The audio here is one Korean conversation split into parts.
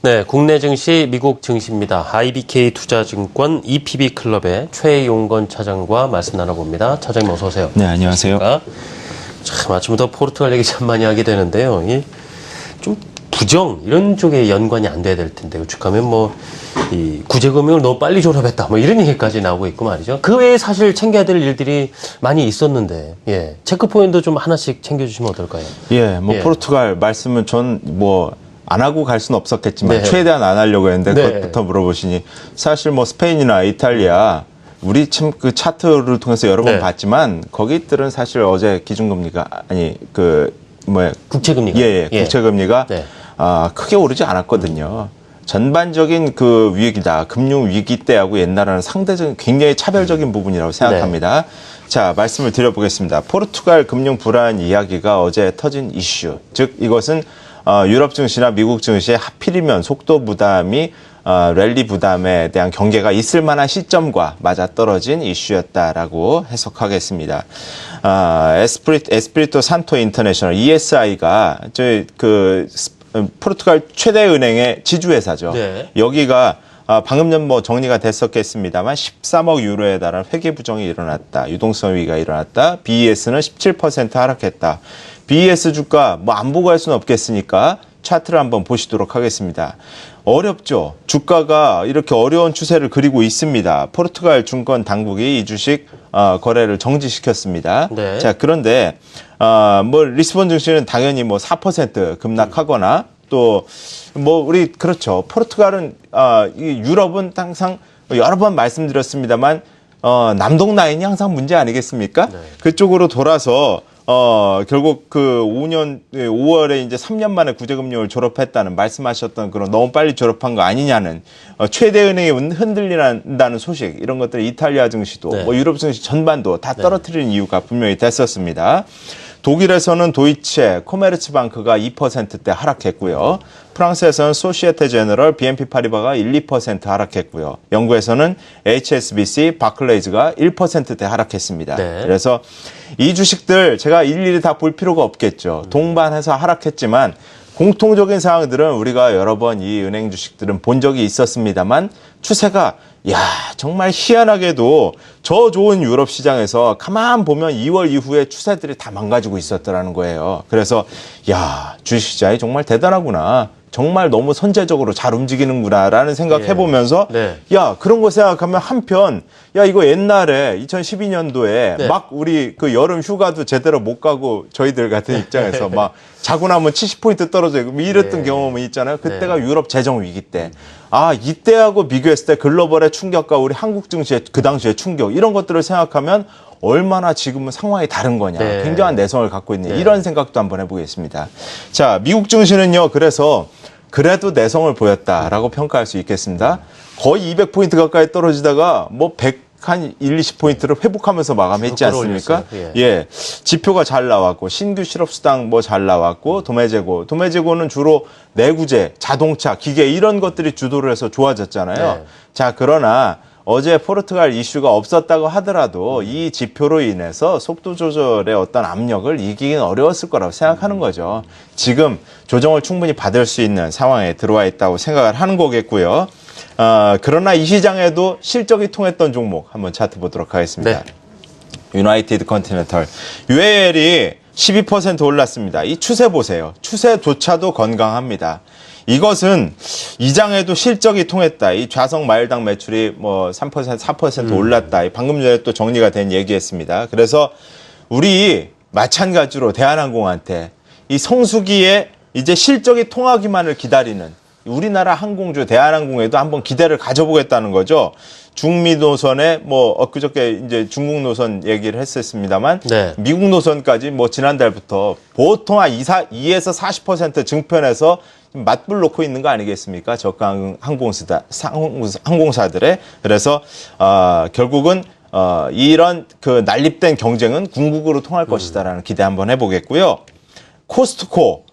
네, 국내 증시, 미국 증시입니다. IBK 투자증권 EPB클럽의 최용건 차장과 말씀 나눠봅니다. 차장님 어서 오세요. 네, 안녕하세요. 참 아침부터 포르투갈 얘기 참 많이 하게 되는데요. 좀 부정 이런 쪽에 연관이 안 돼야 될 텐데 오죽하면 이 구제금융을 너무 빨리 졸업했다 이런 얘기까지 나오고 있고 말이죠. 그 외에 사실 챙겨야 될 일들이 많이 있었는데 체크 포인트 좀 하나씩 챙겨주시면 어떨까요? 포르투갈 말씀은 전 안 하고 갈 수는 없었겠지만 최대한 안 하려고 했는데 그것부터 물어보시니 사실 스페인이나 이탈리아 우리 참 그 차트를 통해서 여러 번 봤지만 거기들은 사실 어제 기준금리가 국채금리가 국채금리가 크게 오르지 않았거든요. 전반적인 그 위기다. 금융 위기 때하고 옛날에는 상대적인 굉장히 차별적인 부분이라고 생각합니다. 자, 말씀을 드려보겠습니다. 포르투갈 금융 불안 이야기가 어제 터진 이슈. 즉 이것은 유럽 증시나 미국 증시에 하필이면 속도 부담이 랠리 부담에 대한 경계가 있을 만한 시점과 맞아떨어진 이슈였다라고 해석하겠습니다. 에스피리토 산토 인터내셔널 ESI가 포르투갈 최대 은행의 지주회사죠. 여기가 방금 전 정리가 됐었겠습니다만 13억 유로에 달한 회계 부정이 일어났다. 유동성 위기가 일어났다. BES는 17% 하락했다. BES 주가 안 보고 할 수는 없겠으니까 차트를 한번 보시도록 하겠습니다. 어렵죠. 주가가 이렇게 어려운 추세를 그리고 있습니다. 포르투갈 증권 당국이 이 주식 거래를 정지시켰습니다. 자, 그런데 리스본 증시는 당연히 4% 급락하거나 또 그렇죠. 포르투갈은 유럽은 항상 여러 번 말씀드렸습니다만 남동 라인이 항상 문제 아니겠습니까? 그쪽으로 돌아서 결국 5월에 이제 3년 만에 구제금융을 졸업했다는 말씀하셨던 그런 너무 빨리 졸업한 거 아니냐는 최대 은행이 흔들린다는 소식 이런 것들 이탈리아 증시도 유럽 증시 전반도 다 떨어뜨리는 이유가 분명히 됐었습니다. 독일에서는 도이체, 코메르츠방크가 2%대 하락했고요. 프랑스에서는 소시에테 제너럴, BNP 파리바가 1~2% 하락했고요. 영국에서는 HSBC, 바클레이즈가 1%대 하락했습니다. 그래서 이 주식들 제가 일일이 다 볼 필요가 없겠죠. 동반해서 하락했지만 공통적인 사항들은 우리가 여러 번 이 은행 주식들은 본 적이 있었습니다만 추세가 정말 희한하게도 저 좋은 유럽 시장에서 가만 보면 2월 이후에 추세들이 다 망가지고 있었더라는 거예요. 그래서 주식시장이 정말 대단하구나. 정말 너무 선제적으로 잘 움직이는구나라는 생각 해보면서 그런 거 생각하면 한편 이거 옛날에 2012년도에 막 우리 그 여름 휴가도 제대로 못 가고 저희들 같은 입장에서 막 자고 나면 70포인트 떨어져 이랬던 경험이 있잖아요. 그때가 유럽 재정 위기 때. 이때하고 비교했을 때 글로벌의 충격과 우리 한국 증시의 그 당시의 충격 이런 것들을 생각하면 얼마나 지금은 상황이 다른 거냐. 굉장한 내성을 갖고 있는 이런 생각도 한번 해보겠습니다. 자, 미국 증시는요. 그래도 내성을 보였다라고 평가할 수 있겠습니다. 거의 200포인트 가까이 떨어지다가 120포인트를 회복하면서 마감했지 않습니까? 지표가 잘 나왔고 신규 실업수당 잘 나왔고 도매재고는 주로 내구재, 자동차, 기계 이런 것들이 주도를 해서 좋아졌잖아요. 자, 그러나 어제 포르투갈 이슈가 없었다고 하더라도 이 지표로 인해서 속도 조절의 어떤 압력을 이기긴 어려웠을 거라고 생각하는 거죠. 지금 조정을 충분히 받을 수 있는 상황에 들어와 있다고 생각을 하는 거겠고요. 그러나 이 시장에도 실적이 통했던 종목 한번 차트 보도록 하겠습니다. 유나이티드 컨티넨털 UAL이 12% 올랐습니다. 이 추세 보세요. 추세조차도 건강합니다. 이것은 이 장에도 실적이 통했다. 이 좌석 마일당 매출이 3%, 4% 올랐다. 방금 전에 또 정리가 된 얘기했습니다. 그래서 우리 마찬가지로 대한항공한테 이 성수기에 이제 실적이 통하기만을 기다리는 우리나라 항공주 대한항공에도 한번 기대를 가져보겠다는 거죠. 중미 노선에 엊그저께 이제 중국 노선 얘기를 했었습니다만 미국 노선까지 지난달부터 보통 한 2에서 40% 증편해서 맞불 놓고 있는 거 아니겠습니까? 저가 항공사들의. 그래서 결국은 이런 난립된 경쟁은 궁극으로 통할 것이다라는 기대 한번 해보겠고요. 코스트코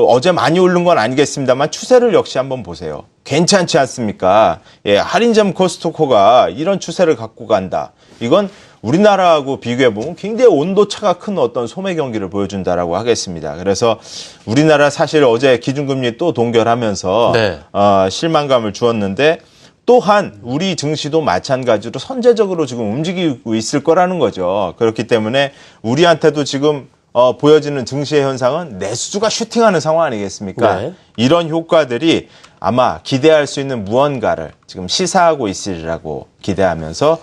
어제 많이 오른 건 아니겠습니다만 추세를 역시 한번 보세요. 괜찮지 않습니까? 할인점 코스트코가 이런 추세를 갖고 간다. 이건 우리나라하고 비교해보면 굉장히 온도차가 큰 어떤 소매 경기를 보여준다라고 하겠습니다. 그래서 우리나라 사실 어제 기준금리 또 동결하면서 네. 실망감을 주었는데 또한 우리 증시도 마찬가지로 선제적으로 지금 움직이고 있을 거라는 거죠. 그렇기 때문에 우리한테도 지금 보여지는 증시의 현상은 내수주가 슈팅하는 상황 아니겠습니까? 네. 이런 효과들이 아마 기대할 수 있는 무언가를 지금 시사하고 있으리라고 기대하면서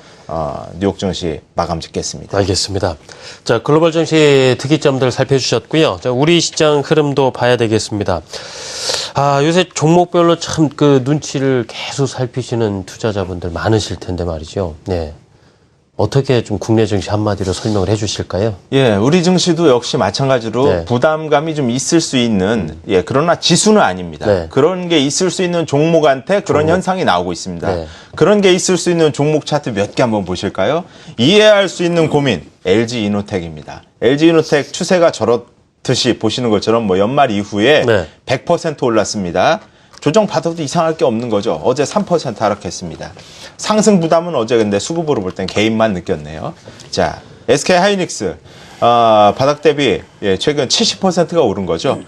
뉴욕 증시 마감 짓겠습니다. 알겠습니다. 자, 글로벌 증시 특이점들 살펴주셨고요. 자, 우리 시장 흐름도 봐야 되겠습니다. 요새 종목별로 참 그 눈치를 계속 살피시는 투자자분들 많으실 텐데 말이죠. 네. 어떻게 좀 국내 증시 한마디로 설명을 해 주실까요? 예, 우리 증시도 역시 마찬가지로 네. 부담감이 좀 있을 수 있는, 그러나 지수는 아닙니다. 네. 그런 게 있을 수 있는 종목한테 그런 현상이 나오고 있습니다. 네. 그런 게 있을 수 있는 종목 차트 몇 개 한번 보실까요? 이해할 수 있는 고민, LG 이노텍입니다. LG 이노텍 추세가 저렇듯이 보시는 것처럼 뭐 연말 이후에 네. 100% 올랐습니다. 조정 받아도 이상할 게 없는 거죠. 어제 3% 하락했습니다. 상승 부담은 어제 근데 수급으로 볼 땐 개인만 느꼈네요. 자, SK 하이닉스 바닥 대비 최근 70%가 오른 거죠.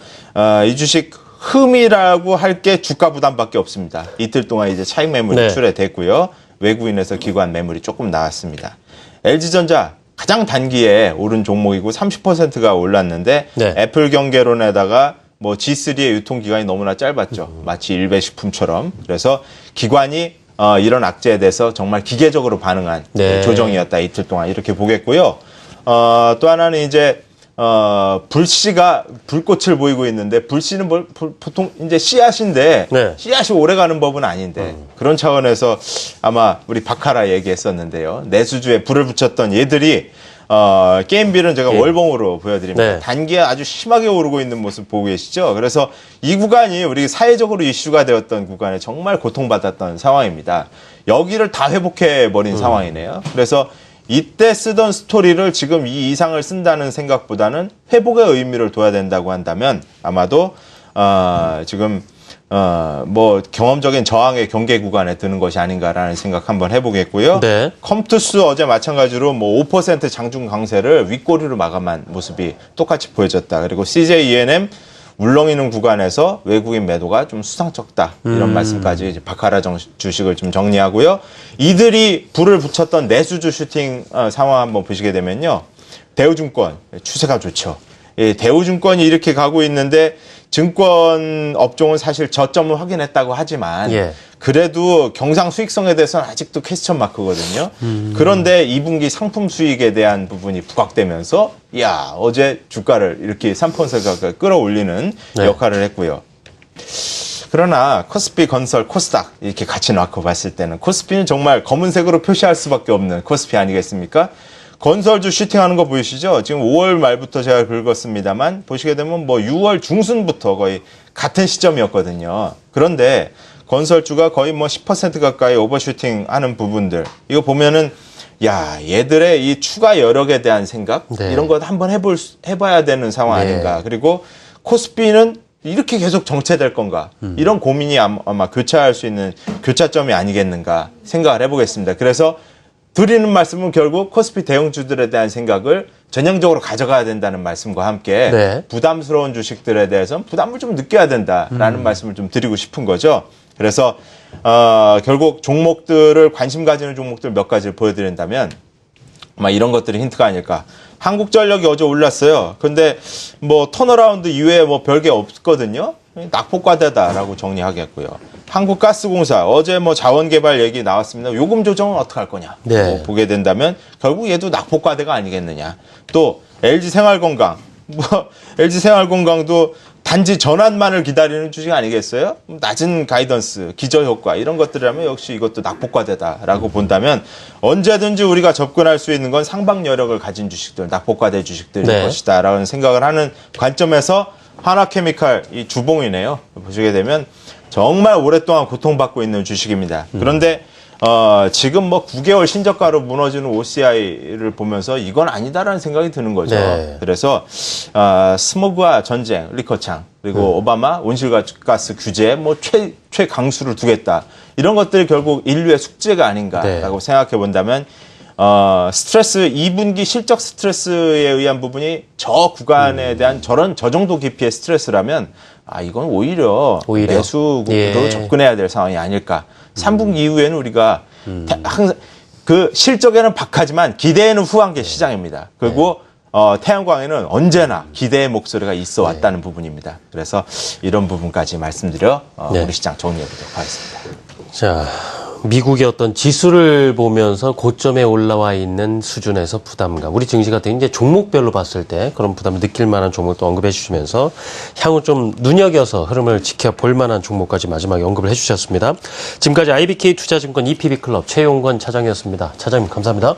이 주식 흠이라고 할 게 주가 부담밖에 없습니다. 이틀 동안 이제 차익 매물이 네. 출회됐고요. 외국인에서 기관 매물이 조금 나왔습니다. LG전자 가장 단기에 오른 종목이고 30%가 올랐는데 네. 애플 경계론에다가 뭐 G3의 유통기간이 너무나 짧았죠. 마치 일베식품처럼. 그래서 기관이 이런 악재에 대해서 정말 기계적으로 반응한 네. 조정이었다. 이틀 동안 이렇게 보겠고요. 또 하나는 이제 불씨가 불꽃을 보이고 있는데 불씨는 보통 이제 씨앗인데 네. 씨앗이 오래가는 법은 아닌데 그런 차원에서 아마 우리 바카라 얘기했었는데요. 내수주에 불을 붙였던 얘들이 게임빌은 제가 월봉으로 보여드립니다. 네. 단기에 아주 심하게 오르고 있는 모습 보고 계시죠? 그래서 이 구간이 우리 사회적으로 이슈가 되었던 구간에 정말 고통받았던 상황입니다. 여기를 다 회복해버린 상황이네요. 그래서 이때 쓰던 스토리를 지금 이 이상을 쓴다는 생각보다는 회복의 의미를 둬야 된다고 한다면 아마도 지금 뭐 경험적인 저항의 경계 구간에 드는 것이 아닌가라는 생각 한번 해보겠고요. 네. 컴투스 어제 마찬가지로 뭐 5% 장중 강세를 윗꼬리로 마감한 모습이 똑같이 보여졌다. 그리고 CJENM 울렁이는 구간에서 외국인 매도가 좀 수상쩍다. 이런 말씀까지 이제 바카라 주식을 좀 정리하고요. 이들이 불을 붙였던 내수주 슈팅 상황 한번 보시게 되면요. 대우증권 추세가 좋죠. 대우증권이 이렇게 가고 있는데 증권 업종은 사실 저점을 확인했다고 하지만 그래도 경상 수익성에 대해서는 아직도 퀘스천 마크거든요. 그런데 2분기 상품 수익에 대한 부분이 부각되면서 어제 주가를 이렇게 3% 가까이 끌어올리는 역할을 했고요. 그러나 코스피, 건설, 코스닥 이렇게 같이 놓고 봤을 때는 코스피는 정말 검은색으로 표시할 수밖에 없는 코스피 아니겠습니까? 건설주 슈팅하는 거 보이시죠? 지금 5월 말부터 제가 긁었습니다만 보시게 되면 뭐 6월 중순부터 거의 같은 시점이었거든요. 그런데 건설주가 거의 뭐 10% 가까이 오버슈팅 하는 부분들 이거 보면은 얘들의 이 추가 여력에 대한 생각 이런 것 한번 해봐야 되는 상황 아닌가. 그리고 코스피는 이렇게 계속 정체될 건가 이런 고민이 아마 교차할 수 있는 교차점이 아니겠는가 생각을 해보겠습니다. 그래서 드리는 말씀은 결국 코스피 대형주들에 대한 생각을 전형적으로 가져가야 된다는 말씀과 함께 부담스러운 주식들에 대해서는 부담을 좀 느껴야 된다라는 말씀을 좀 드리고 싶은 거죠. 그래서 결국 종목들을 관심 가지는 종목들 몇 가지를 보여드린다면 아마 이런 것들이 힌트가 아닐까. 한국전력이 어제 올랐어요. 근데 뭐 턴어라운드 이외에 뭐 별게 없거든요. 낙폭과대다라고 정리하겠고요. 한국가스공사 어제 뭐 자원개발 얘기 나왔습니다. 요금 조정은 어떻게 할 거냐 뭐 보게 된다면 결국 얘도 낙폭과대가 아니겠느냐. 또 LG생활건강 LG생활건강도 단지 전환만을 기다리는 주식 아니겠어요? 낮은 가이던스, 기저효과 이런 것들이라면 역시 이것도 낙폭과대다라고 본다면 언제든지 우리가 접근할 수 있는 건 상방 여력을 가진 주식들, 낙폭과대 주식들일 것이다라는 생각을 하는 관점에서 하나케미칼 이 주봉이네요. 보시게 되면 정말 오랫동안 고통받고 있는 주식입니다. 그런데 지금 뭐 9개월 신저가로 무너지는 OCI를 보면서 이건 아니다라는 생각이 드는 거죠. 그래서 스모그와 전쟁, 리커창, 그리고 오바마 온실가스 규제 뭐 최강수를 두겠다. 이런 것들이 결국 인류의 숙제가 아닌가라고 생각해 본다면 스트레스 2분기 실적 스트레스에 의한 부분이 저 구간에 대한 저 정도 깊이의 스트레스라면 이건 오히려 매수로 예. 접근해야 될 상황이 아닐까. 3분기 이후에는 우리가 항상 그 실적에는 박하지만 기대에는 후한 게 시장입니다. 그리고 태양광에는 언제나 기대의 목소리가 있어 왔다는 부분입니다. 그래서 이런 부분까지 말씀드려 우리 시장 정리해 보도록 하겠습니다. 자, 미국의 어떤 지수를 보면서 고점에 올라와 있는 수준에서 부담감. 우리 증시 같은 이제 종목별로 봤을 때 그런 부담을 느낄 만한 종목도 언급해 주시면서 향후 좀 눈여겨서 흐름을 지켜볼 만한 종목까지 마지막에 언급을 해 주셨습니다. 지금까지 IBK 투자증권 EPB클럽 최용건 차장이었습니다. 차장님 감사합니다.